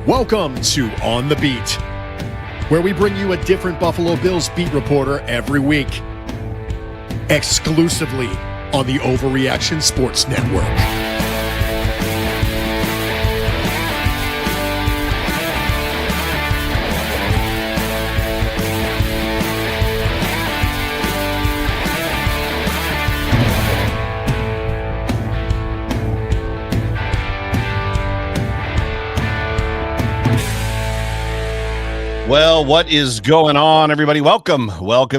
Welcome to On the Beat, where we bring you a different Buffalo Bills beat reporter every week, exclusively on the Overreaction Sports Network. Well, what is going on, everybody? Welcome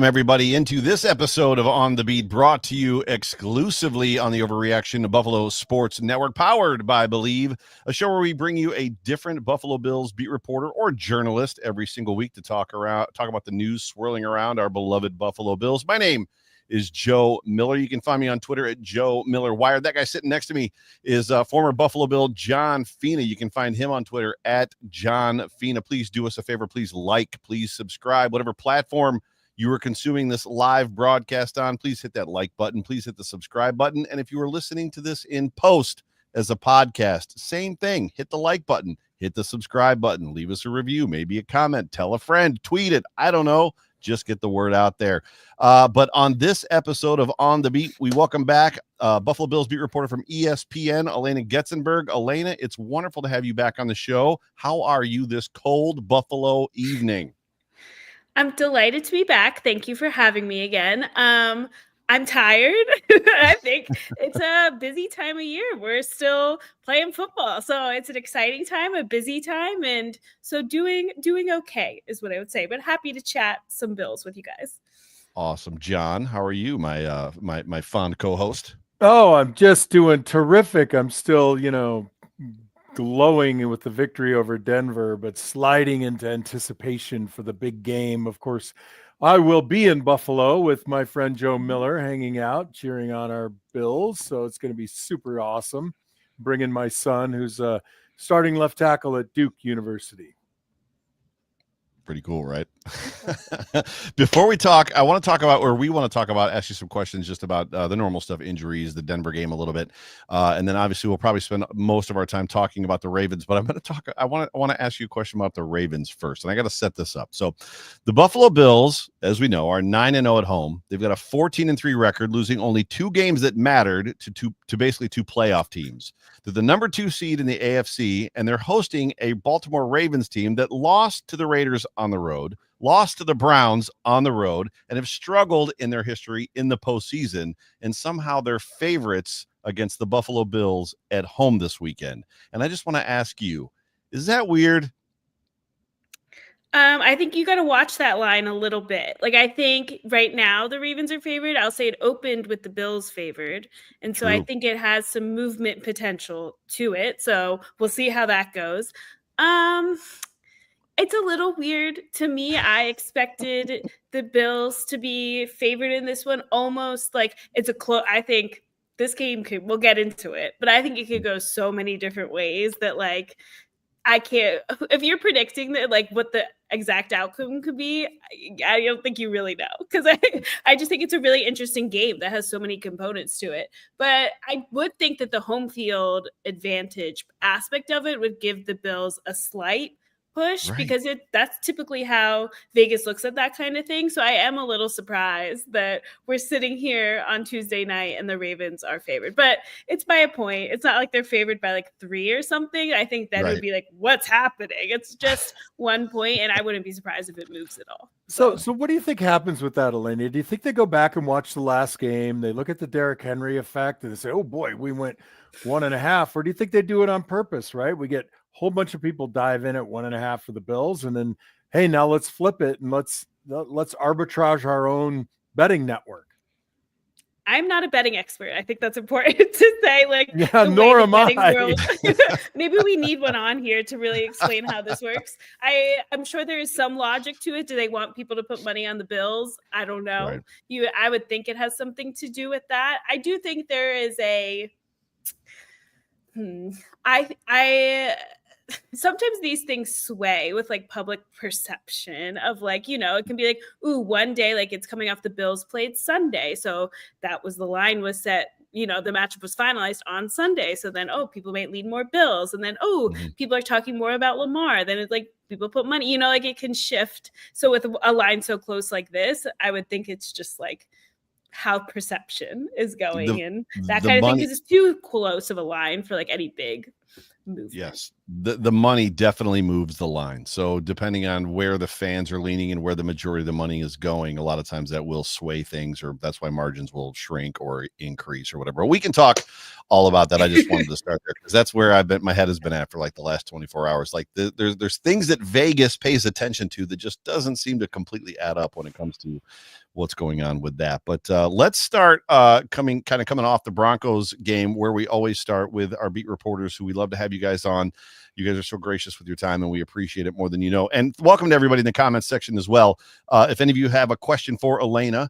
everybody into this episode of On the Beat, brought to you exclusively on the Overreaction Buffalo Sports Network, powered by Believe, a show where we bring you a different Buffalo Bills beat reporter or journalist every single week to talk about the news swirling around our beloved Buffalo Bills. My name is Joe Miller. You can find me on Twitter at Joe Miller Wired. That guy sitting next to me is former Buffalo Bill John Fina. You can find him on Twitter at John Fina. Please do us a favor. Please like, please subscribe, whatever platform you are consuming this live broadcast on. Please hit that like button. Please hit the subscribe button. And if you are listening to this in post as a podcast, same thing. Hit the like button, hit the subscribe button, leave us a review, maybe a comment, tell a friend, tweet it. I don't know. Just get the word out there. But on this episode of On the Beat, we welcome back Buffalo Bills beat reporter from ESPN, Alaina Getzenberg. Alaina, it's wonderful to have you back on the show. How are you this cold Buffalo evening? I'm delighted to be back. Thank you for having me again. I'm tired. I think it's a busy time of year. We're still playing football. So it's an exciting time, a busy time. And so doing okay is what I would say, but happy to chat some Bills with you guys. Awesome. John, how are you, my fond co-host? Oh, I'm just doing terrific. I'm still, glowing with the victory over Denver, but sliding into anticipation for the big game. Of course, I will be in Buffalo with my friend Joe Miller hanging out, cheering on our Bills. So it's going to be super awesome. Bringing my son, who's starting left tackle at Duke University. Pretty cool, right? Before we talk, we want to talk about, ask you some questions just about the normal stuff, injuries, the Denver game a little bit. And then obviously we'll probably spend most of our time talking about the Ravens, but I want to ask you a question about the Ravens first. And I got to set this up. So the Buffalo Bills, as we know, are 9-0 at home. They've got a 14-3 record, losing only 2 games that mattered to basically 2 playoff teams. They're the number 2 seed in the AFC, and they're hosting a Baltimore Ravens team that lost to the Raiders on the road, lost to the Browns on the road, and have struggled in their history in the postseason. And somehow they're favorites against the Buffalo Bills at home this weekend. And I just want to ask you, is that weird? I think you got to watch that line a little bit. Like, I think right now the Ravens are favored. I'll say it opened with the Bills favored. And so I think it has some movement potential to it. So we'll see how that goes. It's a little weird to me. I expected the Bills to be favored in this one, almost like it's a close. I think this game we'll get into it, but I think it could go so many different ways that, like, I can't, if you're predicting that, like, what the exact outcome could be, I don't think you really know, because I just think it's a really interesting game that has so many components to it. But I would think that the home field advantage aspect of it would give the Bills a slight push, right, because that's typically how Vegas looks at that kind of thing. So I am a little surprised that we're sitting here on Tuesday night and the Ravens are favored, but it's by a point. It's not like they're favored by like 3 or something. I think that It would be like, what's happening? It's just 1 point, and I wouldn't be surprised if it moves at all. So what do you think happens with that, Alaina? Do you think they go back and watch the last game? They look at the Derrick Henry effect and they say, oh boy, we went 1.5, or do you think they do it on purpose, right? We get whole bunch of people dive in at 1.5 for the Bills, and then, hey, now let's flip it and let's arbitrage our own betting network. I'm not a betting expert. I think that's important to say. Like, yeah, nor am I. Maybe we need one on here to really explain how this works. I'm sure there is some logic to it. Do they want people to put money on the Bills? I don't know. Right. I would think it has something to do with that. I do think there is a. Sometimes these things sway with like public perception of, like, it can be like, ooh, one day, like, it's coming off the Bills played Sunday. So that was the line was set, the matchup was finalized on Sunday. So then, people might lean more Bills. And then, people are talking more about Lamar. Then it's like people put money, like it can shift. So with a line so close like this, I would think it's just like how perception is going and that kind of thing, because it's too close of a line for like any big movement. Yes, the money definitely moves the line. So depending on where the fans are leaning and where the majority of the money is going, a lot of times that will sway things, or that's why margins will shrink or increase or whatever. We can talk all about that. I just wanted to start there because that's where my head has been at for like the last 24 hours. Like there's things that Vegas pays attention to that just doesn't seem to completely add up when it comes to what's going on with that. But let's start coming off the Broncos game, where we always start with our beat reporters, who we love to have you guys on. You guys are so gracious with your time, and we appreciate it more than you know. And welcome to everybody in the comments section as well. If any of you have a question for Alaina,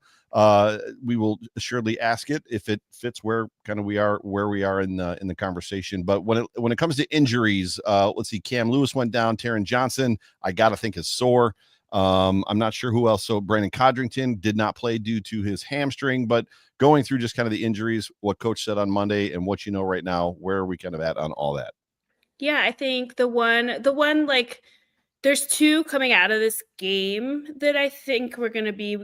we will assuredly ask it if it fits where we are in the conversation. But when it comes to injuries, let's see. Cam Lewis went down. Taron Johnson, I gotta think, is sore. I'm not sure who else. So Brandon Codrington did not play due to his hamstring. But going through just kind of the injuries, what coach said on Monday and what you know right now, where are we kind of at on all that? Yeah, I think the one like there's two coming out of this game that I think we're going to be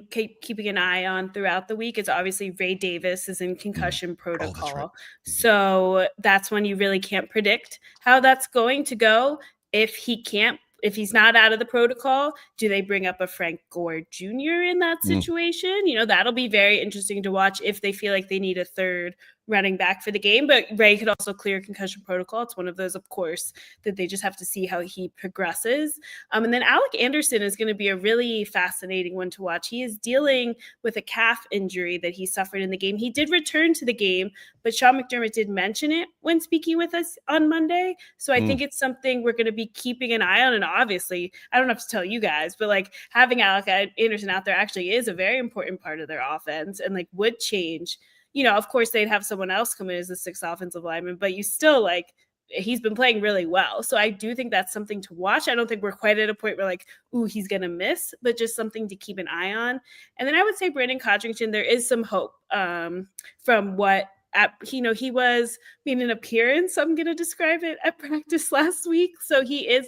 keeping an eye on throughout the week. It's obviously Ray Davis is in concussion protocol. That's right. So that's when you really can't predict how that's going to go. If he's not out of the protocol, do they bring up a Frank Gore Jr. in that situation? That'll be very interesting to watch if they feel like they need a third running back for the game. But Ray could also clear concussion protocol. It's one of those, of course, that they just have to see how he progresses. And then Alec Anderson is going to be a really fascinating one to watch. He is dealing with a calf injury that he suffered in the game. He did return to the game, but Sean McDermott did mention it when speaking with us on Monday. So I think it's something we're going to be keeping an eye on. And obviously, I don't have to tell you guys, but like having Alec Anderson out there actually is a very important part of their offense and like would change. Of course, they'd have someone else come in as the sixth offensive lineman, but you still he's been playing really well. So I do think that's something to watch. I don't think we're quite at a point where he's going to miss, but just something to keep an eye on. And then I would say Brandon Codrington, there is some hope from what he was made an appearance, I'm going to describe it, at practice last week. So he is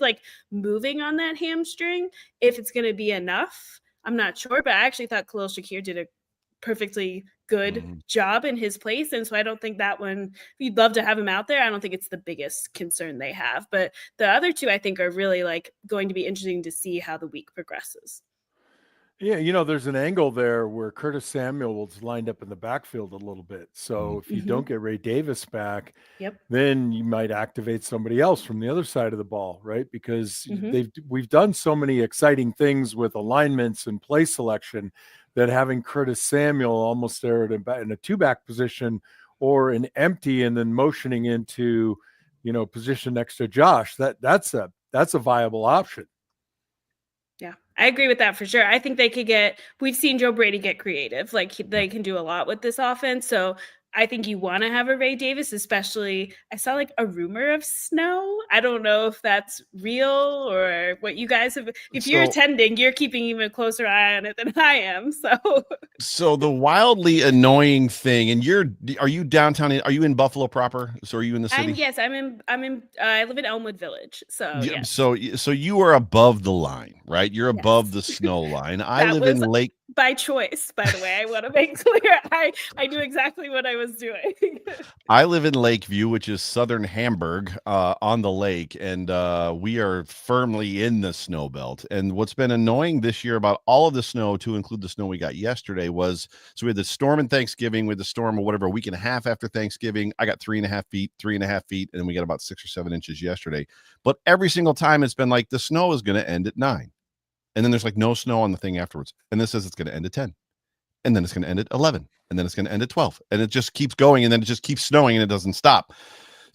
moving on that hamstring. If it's going to be enough, I'm not sure, but I actually thought Khalil Shakir did a perfectly good job in his place. And so I don't think that one, you'd love to have him out there. I don't think it's the biggest concern they have. But the other two, I think, are really going to be interesting to see how the week progresses. Yeah, there's an angle there where Curtis Samuel was lined up in the backfield a little bit. So if you don't get Ray Davis back, then you might activate somebody else from the other side of the ball, right? Because we've done so many exciting things with alignments and play selection that having Curtis Samuel almost there in a two-back position or an empty and then motioning into, position next to Josh, that's a viable option. Yeah, I agree with that for sure. I think we've seen Joe Brady get creative. They can do a lot with this offense. So I think you want to have a Ray Davis, especially I saw a rumor of snow. I don't know if that's real or what you guys have. If you're attending, you're keeping even a closer eye on it than I am. So the wildly annoying thing, and are you downtown? Are you in Buffalo proper? So are you in the city? Yes, I'm in. I live in Elmwood Village. So yes. So you are above the line, right? You're above the snow line. I live in Lake. By choice, by the way, I want to make clear. I knew exactly what I was doing. I live in Lakeview, which is southern Hamburg, on the lake, and we are firmly in the snow belt. And what's been annoying this year about all of the snow, to include the snow we got yesterday, was so we had the storm in Thanksgiving, with the storm or whatever, a week and a half after Thanksgiving. I got 3.5 feet, and then we got about 6 or 7 inches yesterday. But every single time it's been the snow is going to end at 9. And then there's no snow on the thing afterwards. And this says it's going to end at 10. And then it's going to end at 11. And then it's going to end at 12. And it just keeps going. And then it just keeps snowing and it doesn't stop.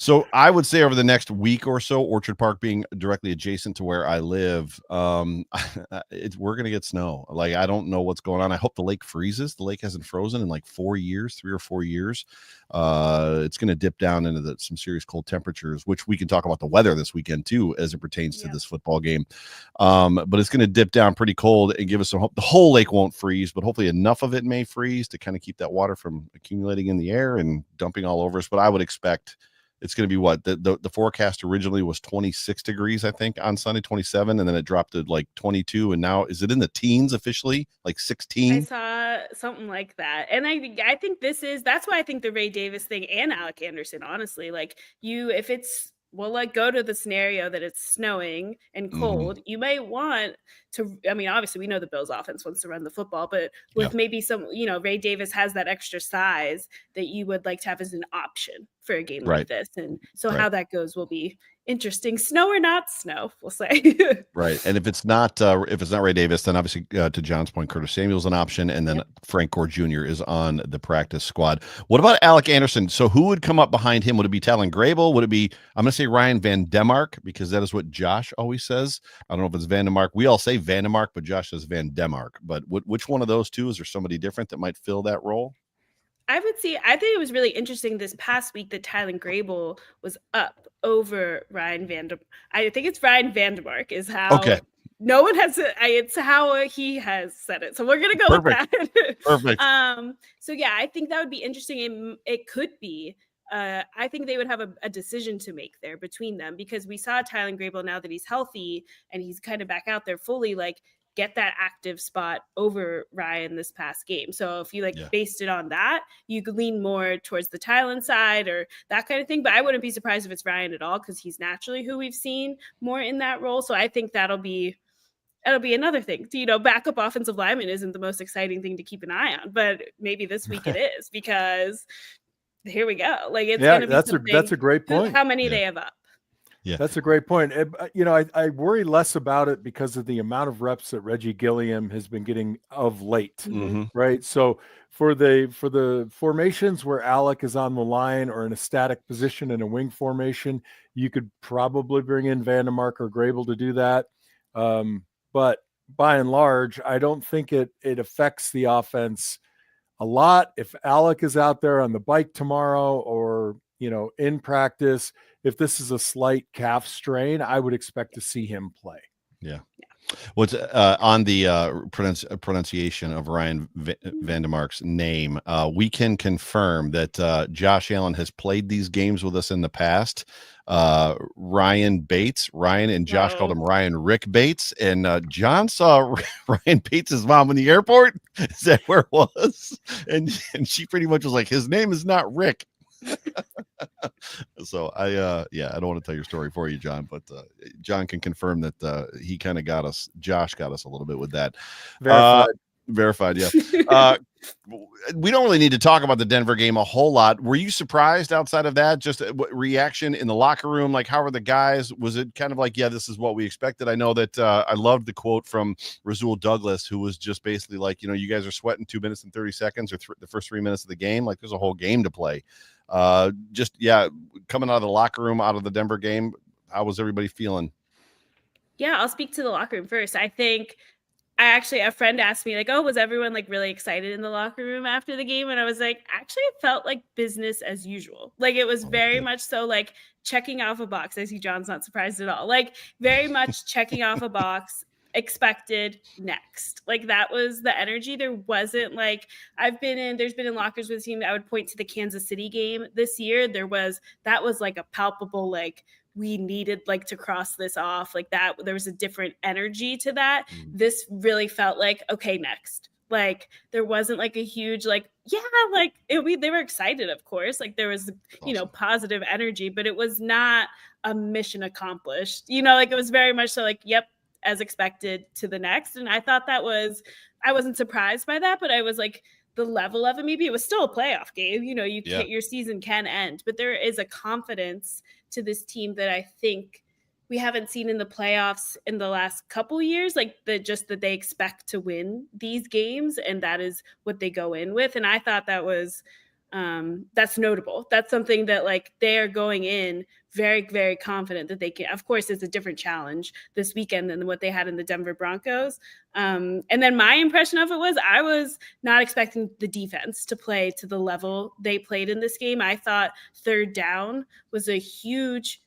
So I would say over the next week or so, Orchard Park being directly adjacent to where I live, we're going to get snow. Like, I don't know what's going on. I hope the lake freezes. The lake hasn't frozen in like 4 years, 3 or 4 years. It's going to dip down into some serious cold temperatures, which we can talk about the weather this weekend too, as it pertains to this football game. But it's going to dip down pretty cold and give us some hope. The whole lake won't freeze, but hopefully enough of it may freeze to kind of keep that water from accumulating in the air and dumping all over us. But I would expect it's going to be what the forecast originally was 26 degrees, I think, on Sunday, 27, and then it dropped to like 22, and now is it in the teens officially, like 16? I saw something like that, and I think that's why I think the Ray Davis thing and Alec Anderson, honestly, like if it's go to the scenario that it's snowing and cold, you may want to, I mean, obviously we know the Bills offense wants to run the football, but with maybe some, Ray Davis has that extra size that you would like to have as an option for a game like this. And so how that goes will be interesting. Snow or not snow, we'll say. Right. And if it's not Ray Davis, then obviously to John's point, Curtis Samuel's an option, and then Frank Gore Jr. is on the practice squad. What about Alec Anderson? So who would come up behind him? Would it be Talon Grable? Would it be, I'm going to say Ryan Van Demark, because that is what Josh always says. I don't know if it's Van Demark. We all say Van Demark, but Josh says Van Demark. But which one of those two? Is there somebody different that might fill that role? I think it was really interesting this past week that Tylen Grable was up over Ryan I think it's Ryan Vandermark is how no one has it's how he has said it. So we're going to go with that. Perfect. So yeah, I think that would be interesting. It could be, I think they would have a decision to make there between them, because we saw Tylen Grable, now that he's healthy and he's kind of back out there fully, like, get that active spot over Ryan this past game. So if you based it on that, you could lean more towards the Tylen side or that kind of thing. But I wouldn't be surprised if it's Ryan at all, because he's naturally who we've seen more in that role. So I think that'll be another thing. Backup offensive lineman isn't the most exciting thing to keep an eye on, but maybe this week it is, because here we go. Like, it's going to be that's a great point. How many they have up. Yeah, that's a great point. I worry less about it because of the amount of reps that Reggie Gilliam has been getting of late, right? So for the formations where Alec is on the line or in a static position in a wing formation, you could probably bring in Vandermark or Grable to do that. But by and large, I don't think it affects the offense a lot. If Alec is out there on the bike tomorrow or, in practice, if this is a slight calf strain, I would expect to see him play. Yeah. What's on the pronunciation of Ryan Vandermark's name? We can confirm that Josh Allen has played these games with us in the past. Ryan and Josh called him Ryan Rick Bates, and John saw Ryan Bates' mom in the airport. Is that where it was? And she pretty much was like, his name is not Rick. So I don't want to tell your story for you, John, but John can confirm that he kind of got us. Josh got us a little bit with that. Verified, yeah. We don't really need to talk about the Denver game a whole lot. Were you surprised outside of that? Just reaction in the locker room? Like, how were the guys? Was it kind of like, yeah, this is what we expected? I know that I loved the quote from Rasul Douglas, who was just basically like, you guys are sweating 2 minutes and 30 seconds or the first 3 minutes of the game. Like, there's a whole game to play. Coming out of the locker room, out of the Denver game, how was everybody feeling? Yeah, I'll speak to the locker room first. I think a friend asked me, like, oh, was everyone like really excited in the locker room after the game? And I was like, actually, it felt like business as usual. Like, it was very much so like checking off a box. I see John's not surprised at all. Like, very much checking off a box, expected, next. Like, that was the energy. There wasn't like, there's been in lockers with the team that I would point to the Kansas City game this year. That was like a palpable, like, we needed like to cross this off, like that. There was a different energy to that. This really felt like, okay, next. Like, there wasn't like a huge, like, yeah, like they were excited, of course. Like, there was, positive energy, but it was not a mission accomplished, like it was very much so like, yep, as expected, to the next. And I thought I wasn't surprised by that, but I was like, the level of it, maybe it was still a playoff game, your season can end, but there is a confidence to this team that I think we haven't seen in the playoffs in the last couple years, like that they expect to win these games, and that is what they go in with. And I thought that was That's notable. That's something that like they are going in very, very confident that they can. Of course, it's a different challenge this weekend than what they had in the Denver Broncos. And then my impression of it was I was not expecting the defense to play to the level they played in this game. I thought third down was a huge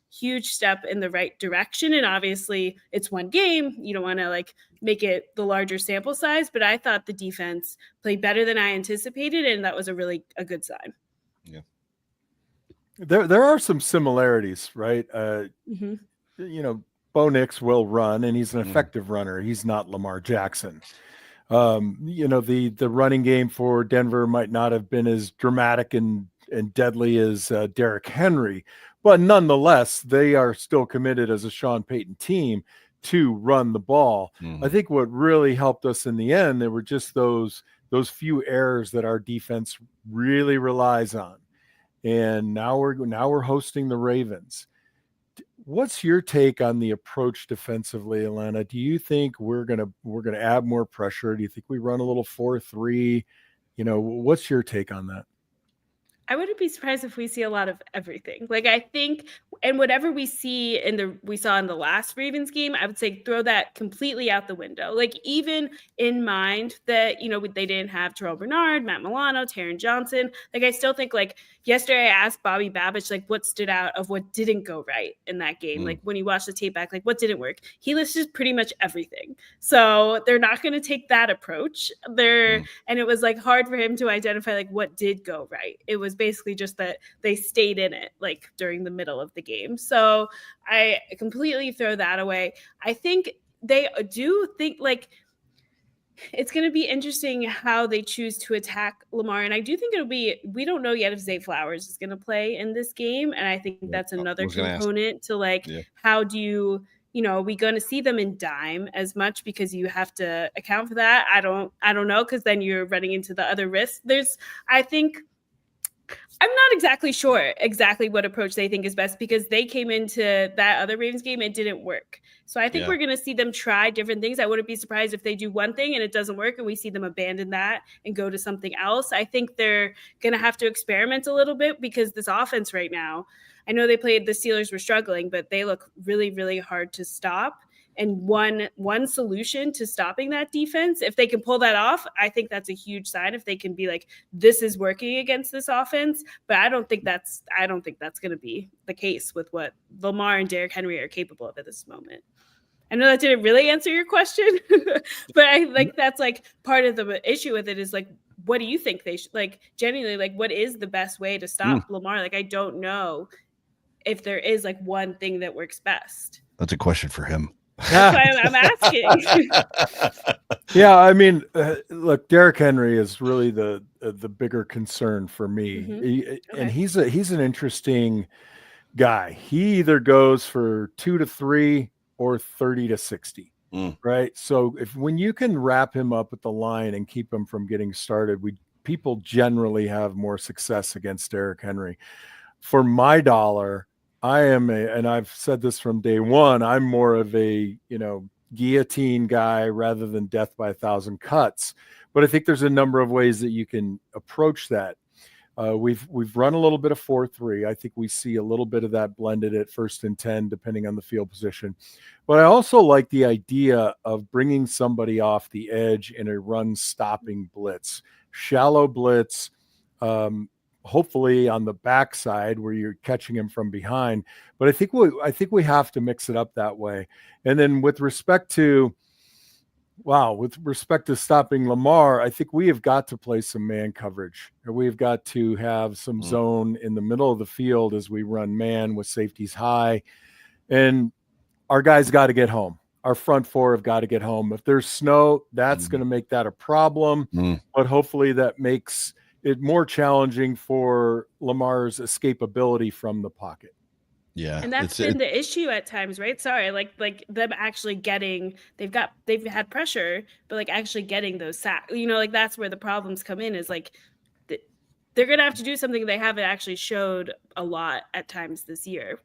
step in the right direction. And obviously it's one game. You don't want to like make it the larger sample size, but I thought the defense played better than I anticipated. And that was a good sign. Yeah. There are some similarities, right? You know, Bo Nix will run, and he's an effective runner. He's not Lamar Jackson. You know, the running game for Denver might not have been as dramatic and deadly as Derrick Henry, but nonetheless, they are still committed as a Sean Payton team to run the ball. I think what really helped us in the end, there were just those few errors that our defense really relies on. And now we're hosting the Ravens. What's your take on the approach defensively, Alaina? Do you think we're gonna add more pressure? Do you think we run a little 4-3? You know, what's your take on that? I wouldn't be surprised if we see a lot of everything. Like I think, and whatever we saw in the last Ravens game, I would say throw that completely out the window. Like even in mind that, you know, they didn't have Terrell Bernard, Matt Milano, Taron Johnson. Like I still think like yesterday I asked Bobby Babich, like what stood out of what didn't go right in that game. Like when you watch the tape back, like what didn't work? He listed pretty much everything. So they're not going to take that approach there. And it was like hard for him to identify like what did go right. It was basically just that they stayed in it like during the middle of the game. So I completely throw that away. I think they do think like it's going to be interesting how they choose to attack Lamar. And I do think we don't know yet if Zay Flowers is going to play in this game. And I think that's another component to like, how do you know, are we going to see them in dime as much because you have to account for that? I don't know. Cause then you're running into the other risks. I'm not exactly sure exactly what approach they think is best because they came into that other Ravens game, it didn't work. So I think we're going to see them try different things. I wouldn't be surprised if they do one thing and it doesn't work and we see them abandon that and go to something else. I think they're going to have to experiment a little bit because this offense right now, I know the Steelers were struggling, but they look really, really hard to stop. And one solution to stopping that defense, if they can pull that off, I think that's a huge sign. If they can be like, this is working against this offense, but I don't think that's going to be the case with what Lamar and Derrick Henry are capable of at this moment. I know that didn't really answer your question, but I like that's like part of the issue with it is like, what do you think they should like genuinely like? What is the best way to stop Lamar? Like, I don't know if there is like one thing that works best. That's a question for him. That's why I'm asking. Yeah, I mean, look, Derrick Henry is really the bigger concern for me, and he's an interesting guy. He either goes for 2 to 3 or 30 to 60, right? So when you can wrap him up at the line and keep him from getting started, people generally have more success against Derrick Henry. For my dollar, and I've said this from day one, I'm more of a, you know, guillotine guy rather than death by 1,000 cuts. But I think there's a number of ways that you can approach that. We've run a little bit of 4-3. I think we see a little bit of that blended at 1st and 10, depending on the field position. But I also like the idea of bringing somebody off the edge in a run stopping blitz, shallow blitz, hopefully on the backside where you're catching him from behind. But I think we have to mix it up that way. And then with respect to stopping Lamar, I think we have got to play some man coverage. We've got to have some zone in the middle of the field as we run man with safeties high. And our guys got to get home. Our front four have got to get home. If there's snow, that's going to make that a problem. But hopefully that makes it more challenging for Lamar's escapability from the pocket. Yeah. And that's been the issue at times, right? Sorry, like them actually getting, they've had pressure, but like actually getting those sacks, you know, like that's where the problems come in is like they're going to have to do something they haven't actually showed a lot at times this year.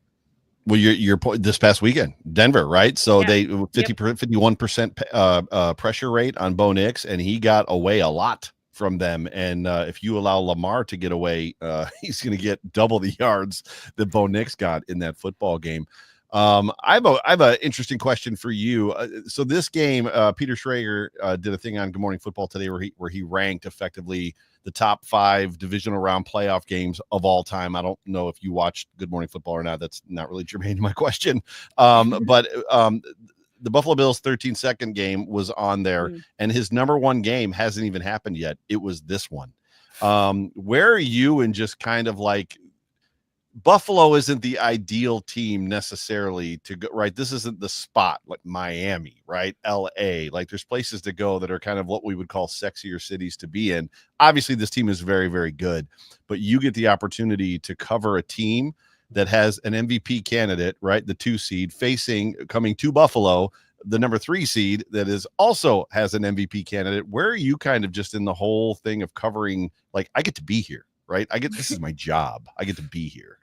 Well, your point this past weekend, Denver, right? So they 51% pressure rate on Bo Nix, and he got away a lot from them. And if you allow Lamar to get away, he's going to get double the yards that Bo Nix got in that football game. I have an interesting question for you. So this game, Peter Schrager did a thing on Good Morning Football today where he ranked effectively the top 5 divisional round playoff games of all time. I don't know if you watched Good Morning Football or not. That's not really germane to my question. But the Buffalo Bills 13-second game was on there, and his number 1 game hasn't even happened yet. It was this one. Where are you in just kind of like, Buffalo isn't the ideal team necessarily to go, right? This isn't the spot like Miami, right? LA, like there's places to go that are kind of what we would call sexier cities to be in. Obviously, this team is very, very good, but you get the opportunity to cover a team that has an MVP candidate, right? The 2 seed coming to Buffalo, the number 3 seed that is also has an MVP candidate. Where are you kind of just in the whole thing of covering, like, I get to be here, right? This is my job. I get to be here.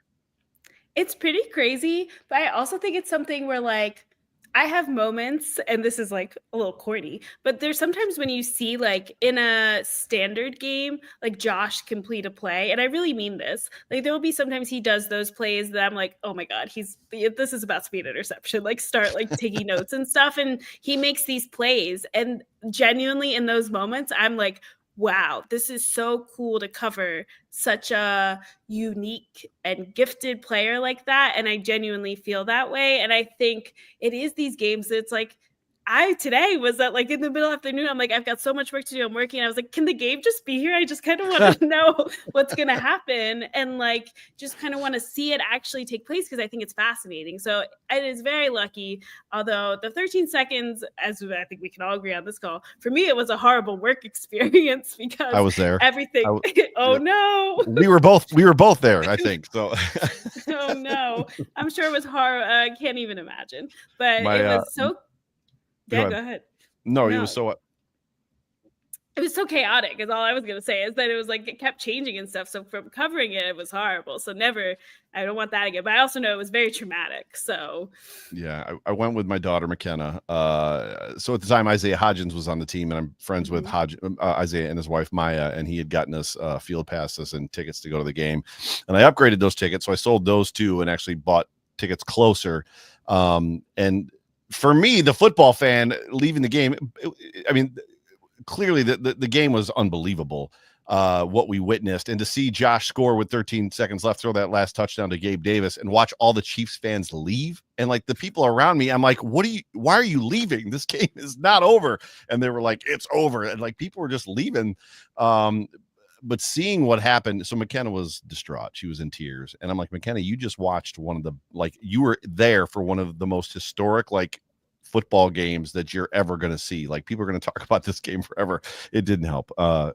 It's pretty crazy, but I also think it's something where like I have moments, and this is like a little corny, but there's sometimes when you see like in a standard game, like Josh complete a play, and I really mean this. Like there will be sometimes he does those plays that I'm like, oh my God, this is about to be an interception. Like start like taking notes and stuff, and he makes these plays, and genuinely in those moments, I'm like, wow, this is so cool to cover such a unique and gifted player like that. And I genuinely feel that way. And I think it is these games that it's like, I today was at like in the middle of the afternoon, I'm like, I've got so much work to do. I'm working. I was like, can the game just be here? I just kind of want to know what's going to happen, and like just kind of want to see it actually take place because I think it's fascinating. So it is very lucky. Although the 13 seconds, as I think we can all agree on this call, for me, it was a horrible work experience because I was there. Everything. No. We were both there, I think. So. Oh no. I'm sure it was hard. I can't even imagine, but it was so. Yeah, go ahead. No, it was so. It was so chaotic. Is all I was gonna say. Is that it was like it kept changing and stuff. So from covering it, it was horrible. So I don't want that again. But I also know it was very traumatic. So. Yeah, I went with my daughter McKenna. So at the time, Isaiah Hodgins was on the team, and I'm friends with Isaiah and his wife Maya, and he had gotten us field passes and tickets to go to the game, and I upgraded those tickets. So I sold those 2 and actually bought tickets closer, and. For me, the football fan leaving the game, I mean, clearly the game was unbelievable, what we witnessed. And to see Josh score with 13 seconds left, throw that last touchdown to Gabe Davis, and watch all the Chiefs fans leave. And like the people around me, I'm like, why are you leaving? This game is not over. And they were like, it's over. And like people were just leaving. But seeing what happened, so McKenna was distraught. She was in tears. And I'm like, McKenna, you just watched you were there for one of the most historic, like, football games that you're ever going to see. Like, people are going to talk about this game forever. It didn't help her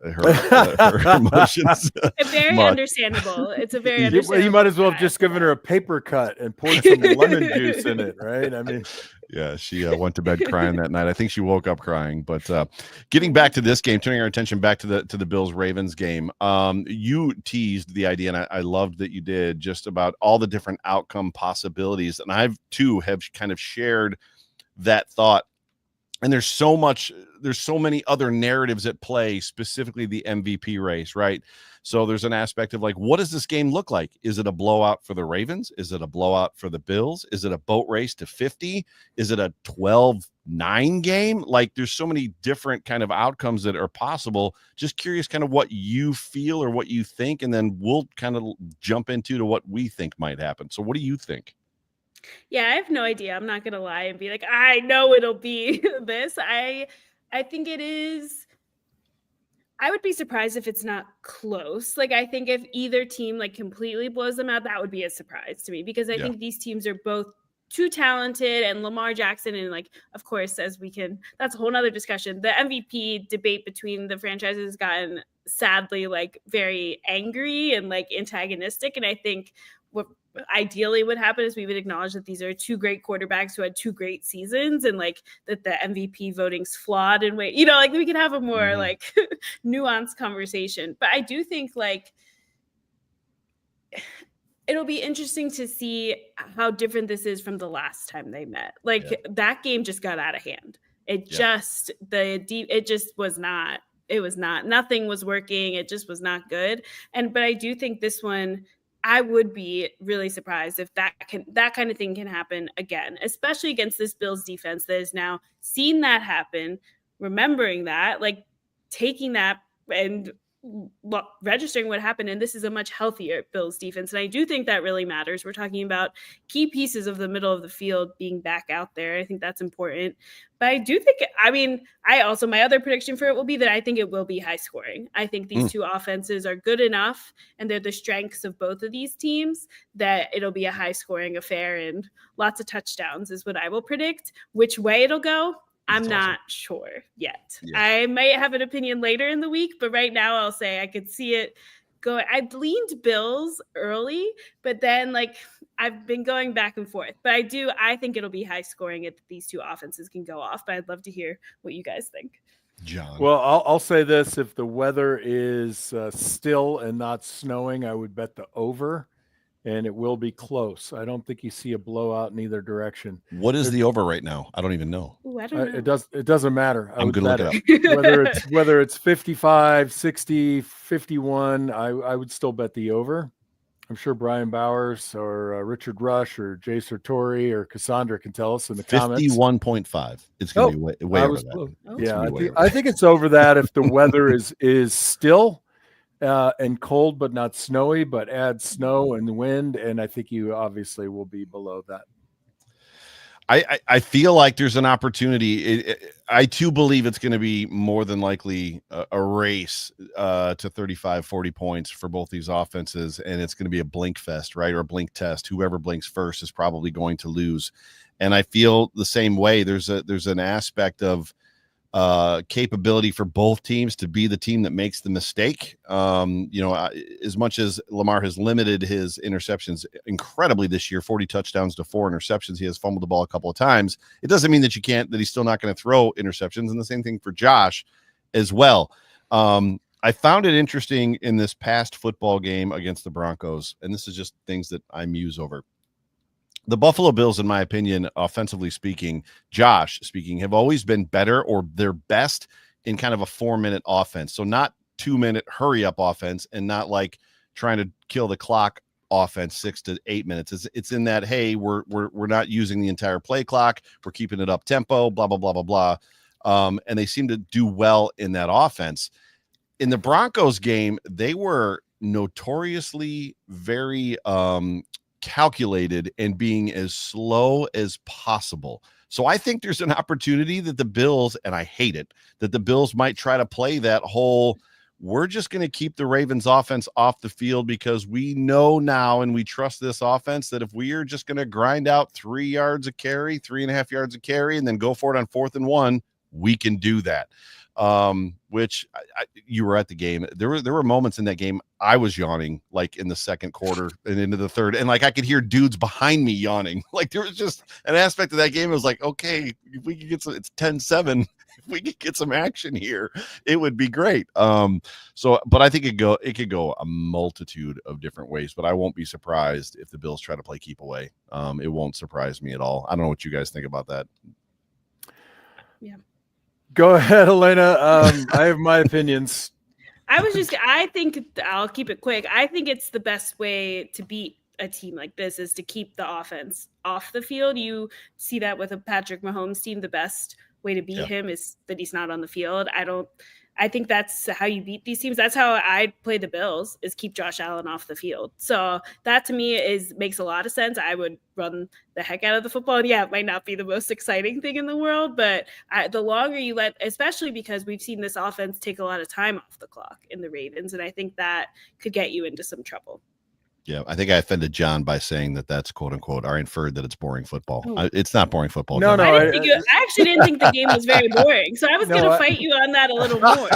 emotions. Very understandable. It's a very understandable. You might as well have just given her a paper cut and poured some lemon juice in it, right? I mean, yeah, she went to bed crying that night. I think she woke up crying. But getting back to this game, turning our attention back to the Bills-Ravens game, you teased the idea, and I loved that you did, just about all the different outcome possibilities. And I've too have kind of shared that thought. And there's so many other narratives at play, specifically the MVP race, right? So there's an aspect of like, what does this game look like? Is it a blowout for the Ravens? Is it a blowout for the Bills? Is it a boat race to 50? Is it a 12-9 game? Like, there's so many different kind of outcomes that are possible. Just curious kind of what you feel or what you think, and then we'll kind of jump into what we think might happen. So what do you think? Yeah, I have no idea. I'm not going to lie and be like, I know it'll be this. I think it is. I would be surprised if it's not close. Like, I think if either team like completely blows them out, that would be a surprise to me, because I think these teams are both too talented, and Lamar Jackson, and like, of course, that's a whole nother discussion. The MVP debate between the franchises has gotten sadly like very angry and like antagonistic. And I think what ideally would happen is we would acknowledge that these are 2 great quarterbacks who had 2 great seasons, and like that the MVP voting's flawed in way, like we could have a more like nuanced conversation. But I do think like it'll be interesting to see how different this is from the last time they met. Like that game just got out of hand. It just was not nothing was working. It just was not good. But I do think this one, I would be really surprised if that kind of thing can happen again, especially against this Bills defense that has now seen that happen, remembering that, like taking that and registering what happened. And this is a much healthier Bills defense. And I do think that really matters. We're talking about key pieces of the middle of the field being back out there. I think that's important. But I do think, my other prediction for it will be that I think it will be high scoring. I think these two offenses are good enough, and they're the strengths of both of these teams, that it'll be a high scoring affair and lots of touchdowns is what I will predict. Which way it'll go, I'm not sure yet. Yeah. I might have an opinion later in the week, but right now I'll say I could see it going. I leaned Bills early, but then I've been going back and forth. But I think it'll be high scoring if these two offenses can go off. But I'd love to hear what you guys think. John. Well, I'll say this. If the weather is still and not snowing, I would bet the over. And it will be close. I don't think you see a blowout in either direction. What is the over right now? I don't even know. Ooh, I don't know. It doesn't matter. I'm going to look it up. whether it's 55, 60, 51, I would still bet the over. I'm sure Brian Bowers or Richard Rush or Jay Sartori or Cassandra can tell us in the comments. 51.5. It's going to be way over that. Yeah, I think it's over that if the weather is still and cold, but not snowy, but add snow and wind. And I think you obviously will be below that. I feel like there's an opportunity. I too believe it's going to be more than likely a race to 35, 40 points for both these offenses. And it's going to be a blink fest, right? Or a blink test. Whoever blinks first is probably going to lose. And I feel the same way. There's an aspect of capability for both teams to be the team that makes the mistake. As much as Lamar has limited his interceptions incredibly this year, 40 touchdowns to 4 interceptions, he has fumbled the ball a couple of times. It doesn't mean that that he's still not going to throw interceptions. And the same thing for Josh as well. I found it interesting in this past football game against the Broncos, and this is just things that I muse over. The Buffalo Bills, in my opinion, offensively speaking, Josh speaking, have always been better or their best in kind of a 4-minute offense. So not 2-minute hurry up offense and not like trying to kill the clock offense 6 to 8 minutes. It's in that, hey, we're not using the entire play clock. We're keeping it up tempo, blah, blah, blah, blah, blah. And they seem to do well in that offense. In the Broncos game, they were notoriously very calculated and being as slow as possible. So I think there's an opportunity that the Bills, and I hate it, that the Bills might try to play that whole, we're just going to keep the Ravens offense off the field because we know now and we trust this offense that if we are just going to grind out 3 yards a carry, 3.5 yards a carry, and then go for it on 4th and 1, we can do that. Which you were at the game. There were moments in that game I was yawning, like in the second quarter and into the third, and like I could hear dudes behind me yawning. Like there was just an aspect of that game. It was like, okay, if we could get some, it's 10-7. If we could get some action here, it would be great. But I think it could go a multitude of different ways. But I won't be surprised if the Bills try to play keep away. It won't surprise me at all. I don't know what you guys think about that. Yeah. Go ahead, Alaina. I have my opinions. I think I'll keep it quick. I think it's the best way to beat a team like this is to keep the offense off the field. You see that with a Patrick Mahomes team. The best way to beat him is that he's not on the field. I think that's how you beat these teams. That's how I play the Bills, is keep Josh Allen off the field. So that to me makes a lot of sense. I would run the heck out of the football. And yeah, it might not be the most exciting thing in the world, but the longer you especially because we've seen this offense take a lot of time off the clock in the Ravens, and I think that could get you into some trouble. Yeah, I think I offended John by saying that's quote unquote. I inferred that it's boring football. It's not boring football. No. I actually didn't think the game was very boring, so I was going to fight you on that a little more.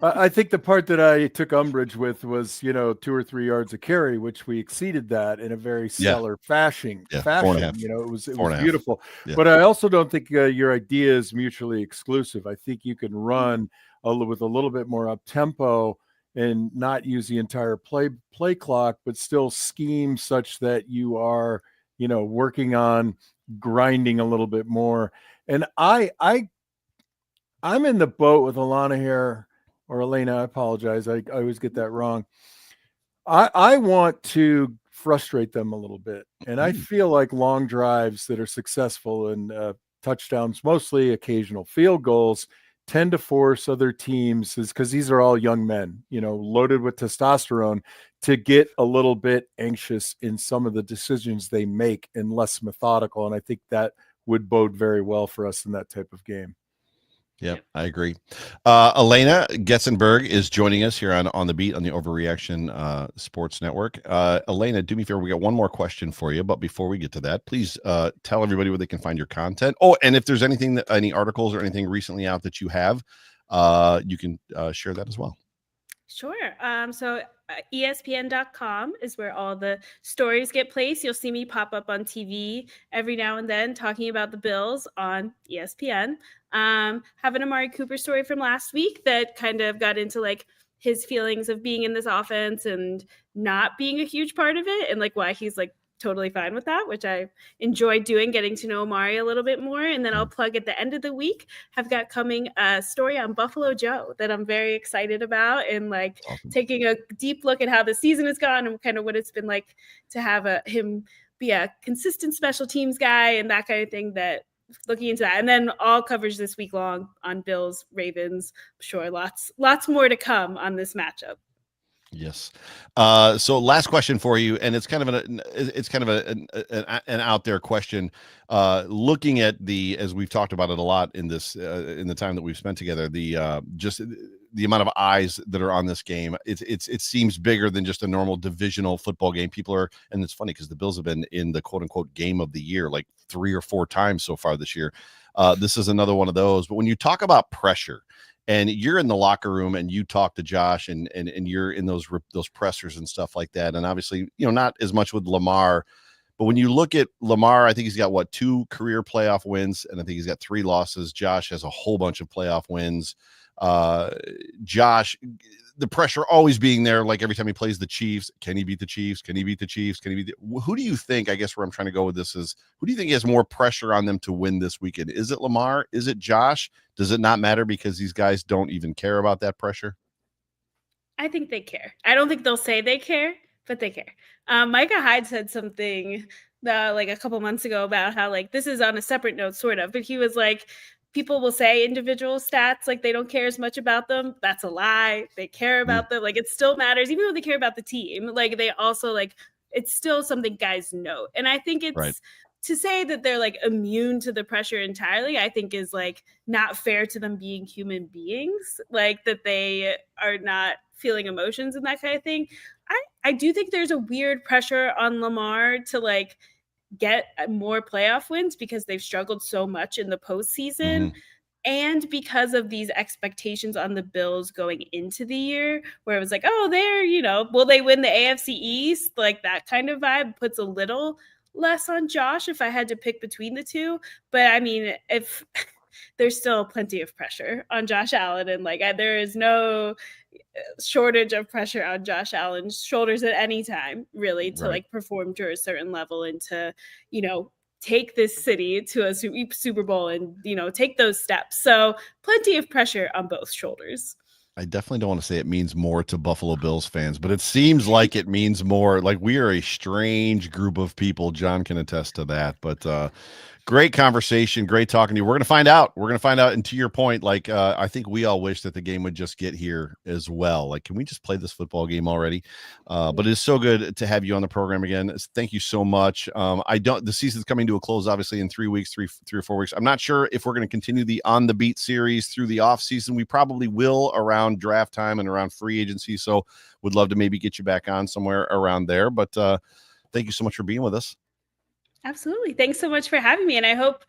But I think the part that I took umbrage with was 2 or 3 yards a carry, which we exceeded that in a very stellar fashion. Yeah, 4.5. It was beautiful. Yeah. But I also don't think your idea is mutually exclusive. I think you can run with a little bit more up tempo and not use the entire play clock, but still scheme such that you are, working on grinding a little bit more. And I'm in the boat with Alaina here. or Alaina, I apologize. I always get that wrong. I want to frustrate them a little bit. And I feel like long drives that are successful and touchdowns, mostly occasional field goals, tend to force other teams, is because these are all young men, loaded with testosterone, to get a little bit anxious in some of the decisions they make and less methodical. And I think that would bode very well for us in that type of game. Yeah, I agree. Alaina Getzenberg is joining us here on the beat on the Overreaction Sports Network. Alaina, do me a favor. We got one more question for you, but before we get to that, please tell everybody where they can find your content. Oh, and if there's any articles or anything recently out that you have, you can share that as well. Sure. So ESPN.com is where all the stories get placed. You'll see me pop up on TV every now and then talking about the Bills on ESPN. Have an Amari Cooper story from last week that kind of got into like his feelings of being in this offense and not being a huge part of it, and like why he's like totally fine with that, which I enjoy doing, getting to know Amari a little bit more. And then I'll plug at the end of the week, have got coming a story on Buffalo Joe that I'm very excited about, and like taking a deep look at how the season has gone and kind of what it's been like to have him be a consistent special teams guy and that kind of thing, that looking into that. And then all coverage this week long on Bills, Ravens. I'm sure lots more to come on this matchup. Yes. So last question for you, and it's kind of an out there question. Looking at as we've talked about it a lot in this in the time that we've spent together, just the amount of eyes that are on this game, it seems bigger than just a normal divisional football game. People are, and it's funny because the Bills have been in the quote unquote game of the year like 3 or 4 times so far this year. This is another one of those. But when you talk about pressure, and you're in the locker room and you talk to Josh and you're in those pressers and stuff like that. And obviously, not as much with Lamar, but when you look at Lamar, I think he's got 2 career playoff wins, and I think he's got 3 losses. Josh has a whole bunch of playoff wins. Josh, the pressure always being there, like every time he plays the Chiefs, can he beat the Chiefs? Can he beat the Chiefs? Who do you think, I guess where I'm trying to go with this is, who do you think has more pressure on them to win this weekend? Is it Lamar? Is it Josh? Does it not matter because these guys don't even care about that pressure? I think they care. I don't think they'll say they care, but they care. Micah Hyde said something like a couple months ago about how like this is on a separate note, sort of, but he was like, people will say individual stats like they don't care as much about them. That's a lie. They care about them. Like it still matters, even though they care about the team. Like they also like it's still something guys know. And I think it's right. To say that they're like immune to the pressure entirely, I think is like not fair to them being human beings, like that they are not feeling emotions and that kind of thing. I do think there's a weird pressure on Lamar to like get more playoff wins because they've struggled so much in the postseason. And because of these expectations on the Bills going into the year, where it was like, oh, will they win the AFC East? Like that kind of vibe puts a little less on Josh if I had to pick between the two. But I mean, if there's still plenty of pressure on Josh Allen, and like there is no shortage of pressure on Josh Allen's shoulders at any time, really, to like perform to a certain level and to, take this city to a Super Bowl and, take those steps. So plenty of pressure on both shoulders. I definitely don't want to say it means more to Buffalo Bills fans, but it seems like it means more. Like we are a strange group of people. John can attest to that, but great conversation. Great talking to you. We're going to find out. And to your point, like I think we all wish that the game would just get here as well. Like, can we just play this football game already? But it's so good to have you on the program again. Thank you so much. The season's coming to a close, obviously, in 3 weeks, three or 4 weeks. I'm not sure if we're going to continue the On the Beat series through the off season. We probably will around draft time and around free agency. So would love to maybe get you back on somewhere around there. But thank you so much for being with us. Absolutely. Thanks so much for having me. And I hope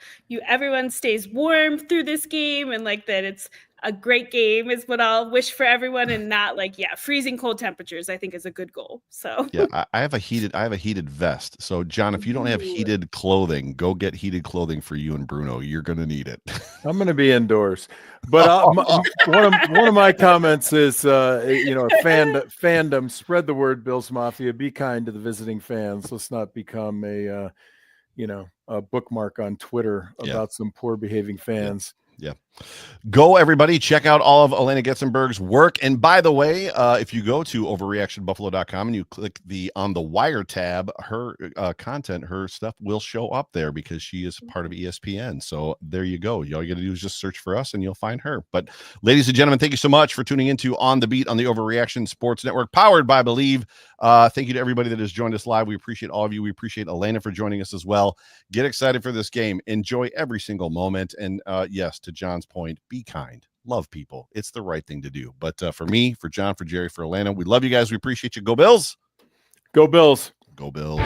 everyone stays warm through this game, and like that it's a great game is what I'll wish for everyone, and not like, freezing cold temperatures, I think is a good goal. So yeah, I have a heated vest. So John, if you don't have heated clothing, go get heated clothing for you and Bruno. You're going to need it. I'm going to be indoors, but one of my comments is, fandom, spread the word, Bills Mafia, be kind to the visiting fans. Let's not become a bookmark on Twitter about some poor behaving fans. Yeah. Go, everybody. Check out all of Alaina Getzenberg's work. And by the way, if you go to overreactionbuffalo.com and you click the On the Wire tab, her content, her stuff will show up there because she is part of ESPN. So there you go. All you got to do is just search for us and you'll find her. But ladies and gentlemen, thank you so much for tuning into On the Beat on the Overreaction Sports Network, powered by Believe. Thank you to everybody that has joined us live. We appreciate all of you. We appreciate Alaina for joining us as well. Get excited for this game. Enjoy every single moment. And yes, to John's point, be kind, love people. It's the right thing to do. But for me, for John, for Jerry, for Alaina, we love you guys. We appreciate you. Go Bills. Go Bills. Go Bills.